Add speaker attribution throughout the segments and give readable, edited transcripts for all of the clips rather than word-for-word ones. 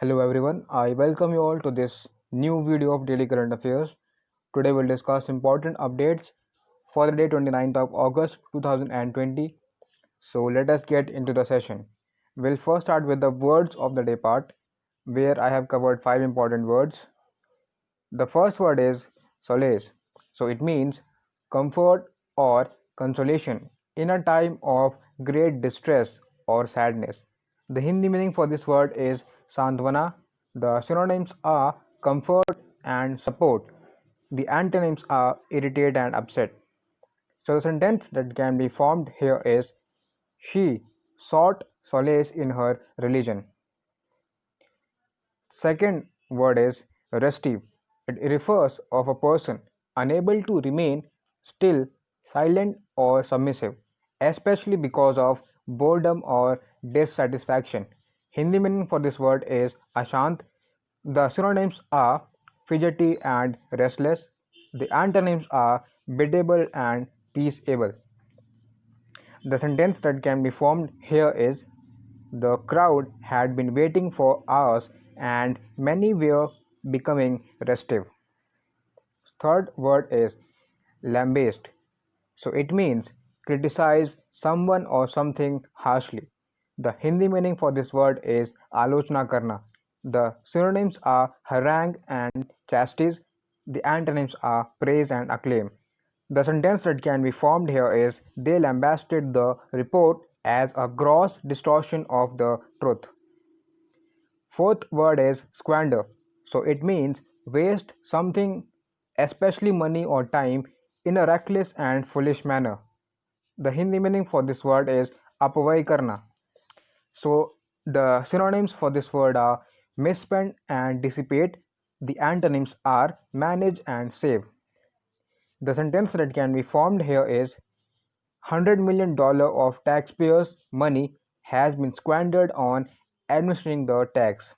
Speaker 1: Hello everyone, I welcome you all to this new video of Daily Current Affairs. Today we'll discuss important updates for the day 29th of August 2020. So let us get into the session. We'll first start with the words of the day part, where I have covered 5 important words. The first word is solace. So it means comfort or consolation in a time of great distress or sadness. The Hindi meaning for this word is santwana. The synonyms are comfort and support. The antonyms are irritate and upset. So the sentence that can be formed here is she sought solace in her religion. Second word is restive. It refers of a person unable to remain still, silent or submissive, especially because of boredom or dissatisfaction. Hindi meaning for this word is ashant. The synonyms are fidgety and restless. The antonyms are biddable and peaceable. The sentence that can be formed here is the crowd had been waiting for hours and many were becoming restive. Third word is lambast. So it means criticize someone or something harshly. The Hindi meaning for this word is alochna karna. The synonyms are harangue and chastise. The antonyms are praise and acclaim. The sentence that can be formed here is they lambasted the report as a gross distortion of the truth. Fourth word is squander. So it means waste something, especially money or time, in a reckless and foolish manner. The Hindi meaning for this word is apavai karna. So the synonyms for this word are misspend and dissipate. The antonyms are manage and save. The sentence that can be formed here is $100 million of taxpayers' money has been squandered on administering the tax.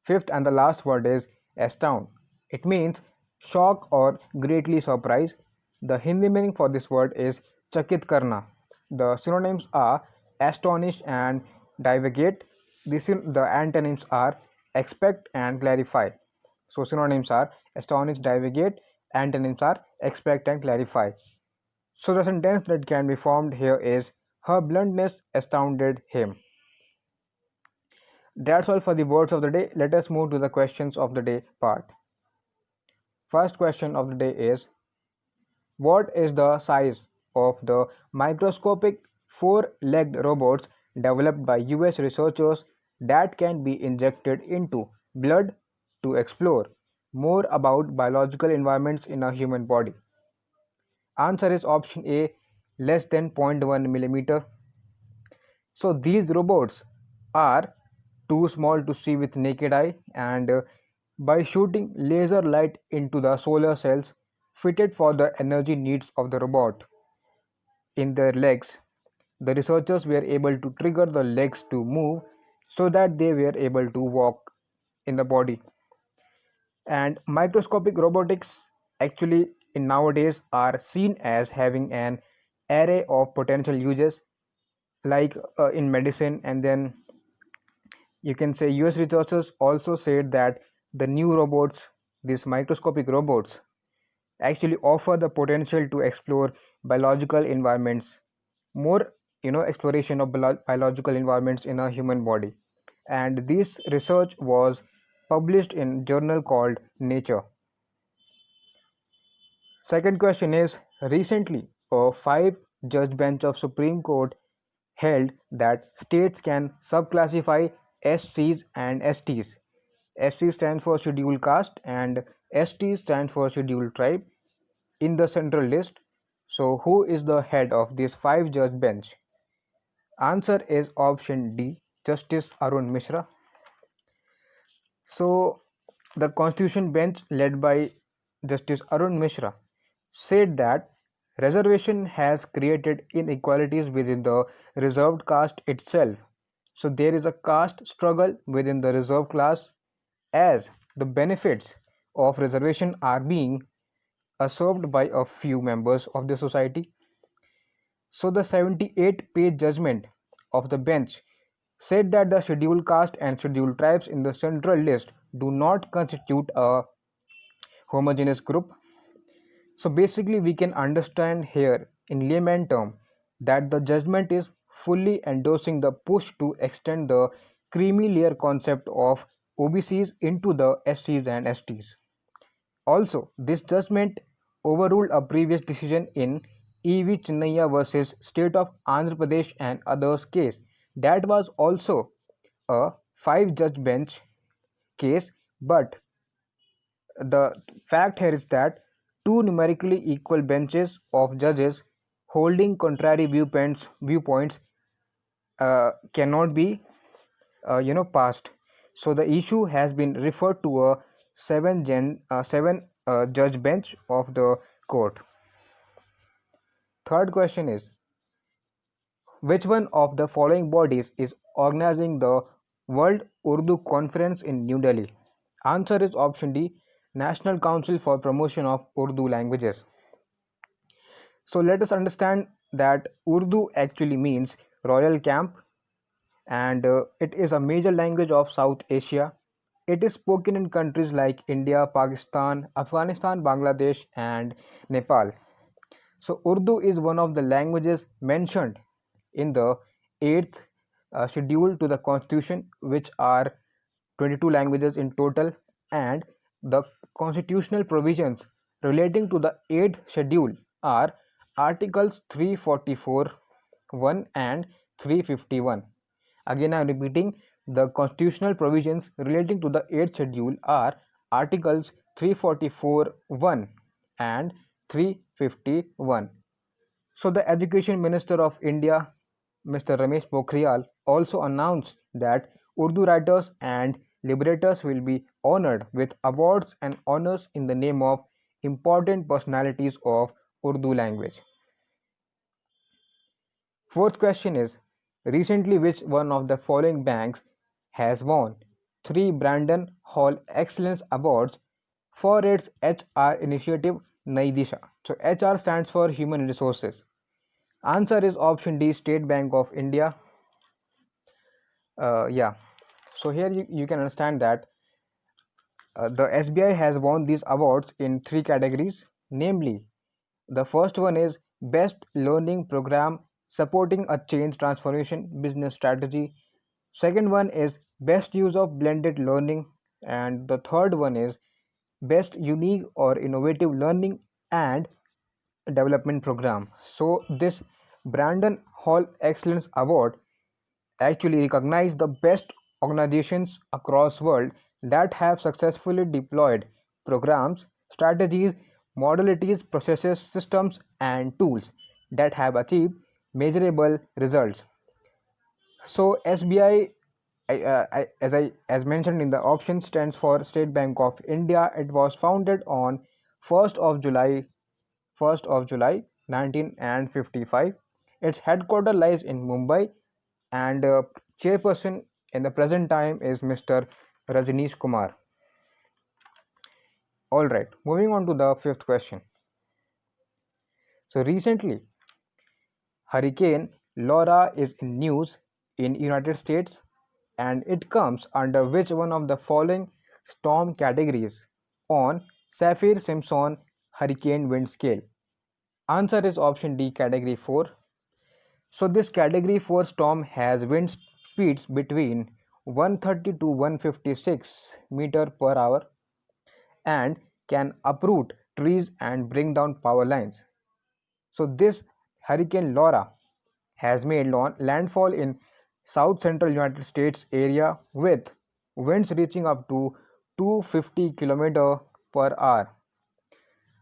Speaker 1: Fifth and the last word is astound. It means shock or greatly surprise. The Hindi meaning for this word is chakit karna. The synonyms are astonish and divagate. The antonyms are expect and clarify. So synonyms are astonish, divagate. Antonyms are expect and clarify. So the sentence that can be formed here is her bluntness astounded him. That's all for the words of the day. Let us move to the questions of the day part. First question of the day is what is the size of the microscopic four-legged robots developed by US researchers that can be injected into blood to explore more about biological environments in a human body? Answer is option A, less than 0.1 millimeter. So these robots are too small to see with naked eye, and by shooting laser light into the solar cells fitted for the energy needs of the robot in their legs, the researchers were able to trigger the legs to move so that they were able to walk in the body. And microscopic robotics actually in nowadays are seen as having an array of potential uses, like in medicine. And then you can say US researchers also said that the new robots, these microscopic robots, actually offer the potential to explore biological environments, more exploration of biological environments in a human body. And this research was published in journal called Nature. Second question is recently a 5 judge bench of Supreme Court held that states can subclassify SCs and STs. SC stands for scheduled caste and ST stands for scheduled tribe in the central list. So who is the head of this 5 judge bench? Answer is option D, Justice Arun Mishra. So the Constitution bench led by Justice Arun Mishra said that reservation has created inequalities within the reserved caste itself. So there is a caste struggle within the reserved class as the benefits of reservation are being usurped by a few members of the society. So the 78-page judgment of the bench said that the scheduled caste and scheduled tribes in the central list do not constitute a homogeneous group. So basically, we can understand here in layman term that the judgment is fully endorsing the push to extend the creamy layer concept of OBCs into the SCs and STs. Also, this judgment overruled a previous decision in E.V. Chinnaiya versus State of Andhra Pradesh and others case that was also a 5 judge bench case, but the fact here is that two numerically equal benches of judges holding contrary viewpoints cannot be passed. So the issue has been referred to a 7 judge bench of the court. Third question is, which one of the following bodies is organizing the World Urdu Conference in New Delhi? Answer is option D, National Council for Promotion of Urdu Languages. So let us understand that Urdu actually means royal camp, and it is a major language of South Asia. It is spoken in countries like India, Pakistan, Afghanistan, Bangladesh, and Nepal. So Urdu is one of the languages mentioned in the 8th schedule to the constitution, which are 22 languages in total, and the constitutional provisions relating to the 8th schedule are articles 344 1 and 351. Again, I am repeating, the constitutional provisions relating to the 8th schedule are articles 344 1 and 351. So the Education Minister of India, Mr. Ramesh Pokhriyal, also announced that Urdu writers and liberators will be honored with awards and honors in the name of important personalities of Urdu language. Fourth question is, recently which one of the following banks has won 3 Brandon Hall Excellence Awards for its HR initiative Nai Disha? So HR stands for Human Resources. Answer is option D, State Bank of India. Yeah. So here you can understand that the SBI has won these awards in 3 categories, namely, the first one is Best Learning Program Supporting a Change Transformation Business Strategy. Second one is Best Use of Blended Learning. And the third one is Best Unique or Innovative Learning and Development Program. So this Brandon Hall Excellence Award actually recognize the best organizations across world that have successfully deployed programs, strategies, modalities, processes, systems, and tools that have achieved measurable results. So SBI, as mentioned in the option, stands for State Bank of India. It was founded on 1st of July 1st of July 1955. Its headquarters lies in Mumbai, and chairperson in the present time is Mr. Rajneesh Kumar. All right, moving on to the fifth question. So recently, Hurricane Laura is in news in United States, and it comes under which one of the following storm categories on Saffir-Simpson hurricane wind scale? Answer is option D, category 4. So this category 4 storm has wind speeds between 130 to 156 meter per hour and can uproot trees and bring down power lines. So this Hurricane Laura has made landfall in south central United States area with winds reaching up to 250 km per hour.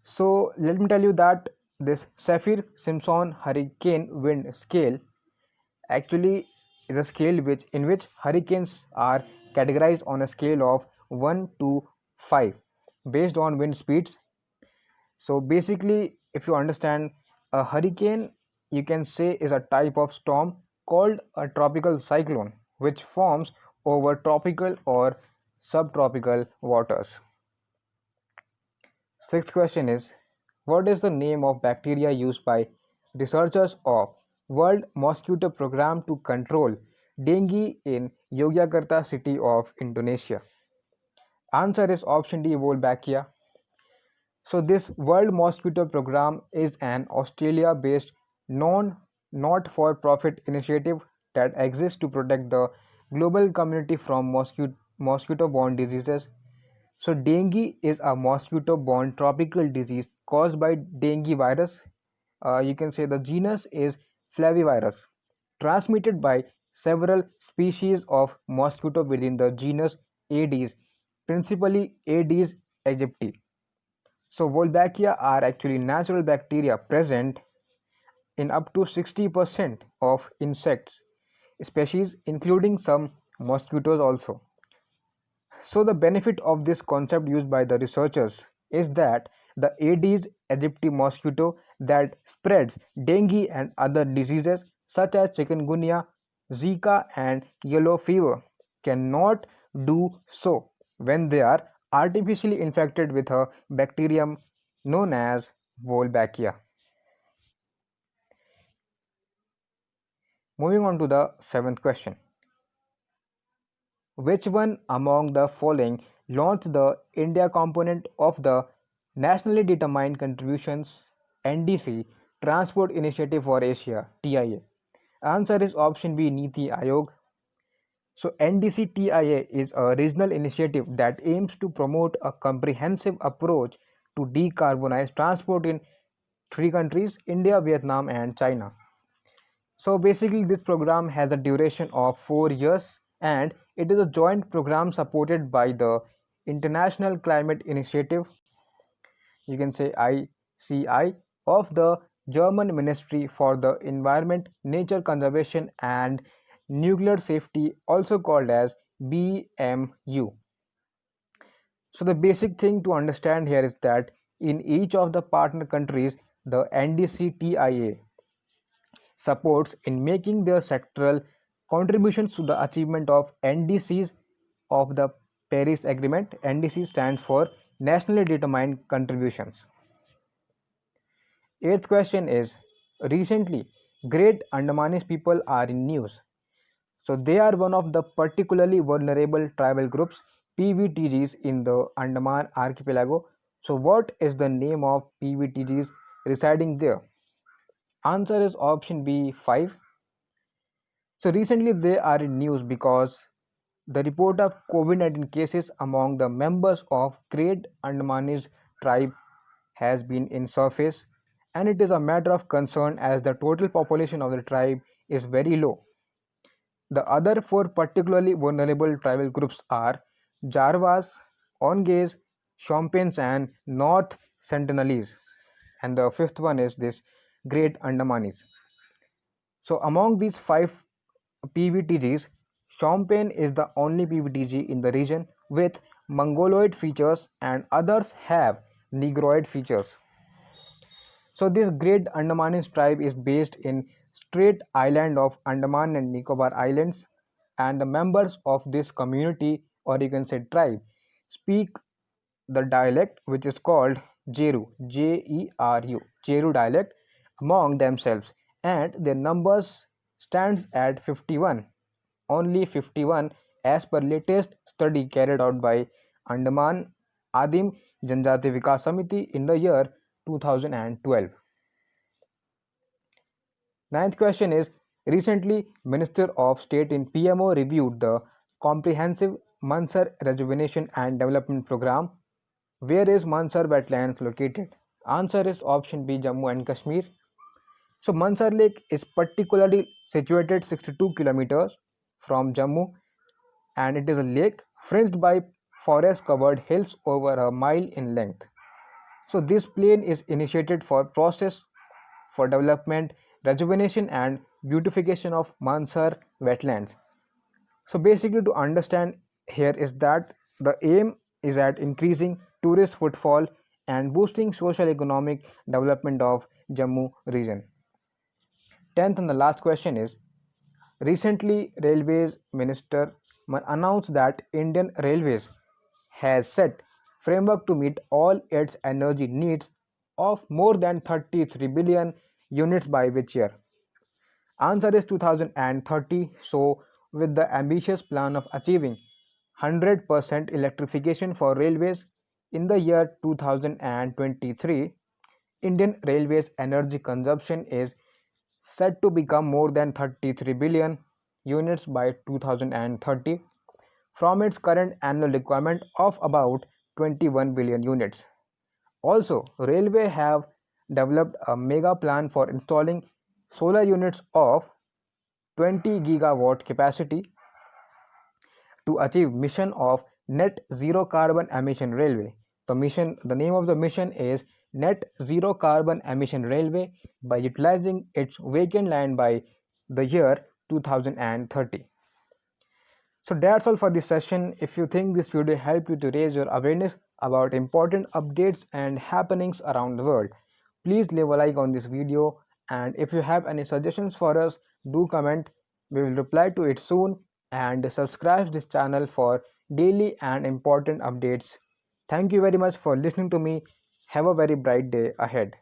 Speaker 1: So let me tell you that this Saffir-Simpson hurricane wind scale actually is a scale in which hurricanes are categorized on a scale of 1 to 5 based on wind speeds. So basically, if you understand, a hurricane, you can say, is a type of storm called a tropical cyclone which forms over tropical or subtropical waters. Sixth question is, what is the name of bacteria used by researchers of World Mosquito Program to control dengue in Yogyakarta city of Indonesia? Answer is option D, Wolbachia. So this World Mosquito Program is an Australia-based non not-for-profit initiative that exists to protect the global community from mosquito-borne diseases. So dengue is a mosquito-borne tropical disease caused by dengue virus. You can say the genus is Flavivirus, transmitted by several species of mosquito within the genus Aedes, principally Aedes aegypti. So Wolbachia are actually natural bacteria present in up to 60% of insects species, including some mosquitoes also. So the benefit of this concept used by the researchers is that the Aedes aegypti mosquito that spreads dengue and other diseases such as chikungunya, Zika and yellow fever cannot do so when they are artificially infected with a bacterium known as Wolbachia. Moving on to the seventh question. Which one among the following launched the India component of the Nationally Determined Contributions (NDC) Transport Initiative for Asia (TIA)? Answer is option B, Niti Aayog. So NDC TIA is a regional initiative that aims to promote a comprehensive approach to decarbonize transport in three countries: India, Vietnam and China. So basically this program has a duration of 4 years and it is a joint program supported by the International Climate Initiative, you can say ICI, of the German Ministry for the Environment, Nature Conservation and Nuclear Safety, also called as BMU. So the basic thing to understand here is that in each of the partner countries, the NDCTIA supports in making their sectoral contributions to the achievement of NDCs of the Paris Agreement. NDC stands for Nationally Determined Contributions. Eighth question is, recently Great Andamanis people are in news. So they are one of the particularly vulnerable tribal groups, PVTGs, in the Andaman archipelago. So what is the name of PVTGs residing there? Answer is option B, 5. So recently they are in news because the report of COVID-19 cases among the members of Great Andamanis tribe has been in surface, and it is a matter of concern as the total population of the tribe is very low. The other four particularly vulnerable tribal groups are Jarvas, Ongays, Shompenes and North Sentinelese, and the fifth one is this Great Andamanis. So among these five PVTGs, Shompen is the only PVTG in the region with Mongoloid features and others have Negroid features. So this Great Andamanis tribe is based in Strait Island of Andaman and Nicobar Islands, and the members of this community, or you can say tribe, speak the dialect which is called Jeru, Jeru, Jeru dialect among themselves, and their numbers stands at 51, only 51 as per latest study carried out by Andaman Adim Janjati Vikas Samiti in the year 2012. Ninth question is, recently Minister of State in PMO reviewed the comprehensive Mansar Rejuvenation and Development Program. Where is Mansar wetlands located? Answer is option B, Jammu and Kashmir. So Mansar Lake is particularly situated 62 kilometers from Jammu, and it is a lake fringed by forest covered hills over a mile in length. So this plan is initiated for process for development, rejuvenation and beautification of Mansar wetlands. So basically to understand here is that the aim is at increasing tourist footfall and boosting social economic development of Jammu region. 10th and the last question is, recently Railways Minister announced that Indian Railways has set framework to meet all its energy needs of more than 33 billion units by which year? Answer is 2030. So with the ambitious plan of achieving 100% electrification for railways in the year 2023. Indian Railways energy consumption is set to become more than 33 billion units by 2030 from its current annual requirement of about 21 billion units. Also, Railway have developed a mega plan for installing solar units of 20 gigawatt capacity to achieve mission of net zero carbon emission railway. The name of the mission is net zero carbon emission railway by utilizing its vacant land by the year 2030. So that's all for this session. If you think this video helped you to raise your awareness about important updates and happenings around the world, please leave a like on this video, and if you have any suggestions for us, do comment. We will reply to it soon, and subscribe this channel for daily and important updates. Thank you very much for listening to me. Have a very bright day ahead.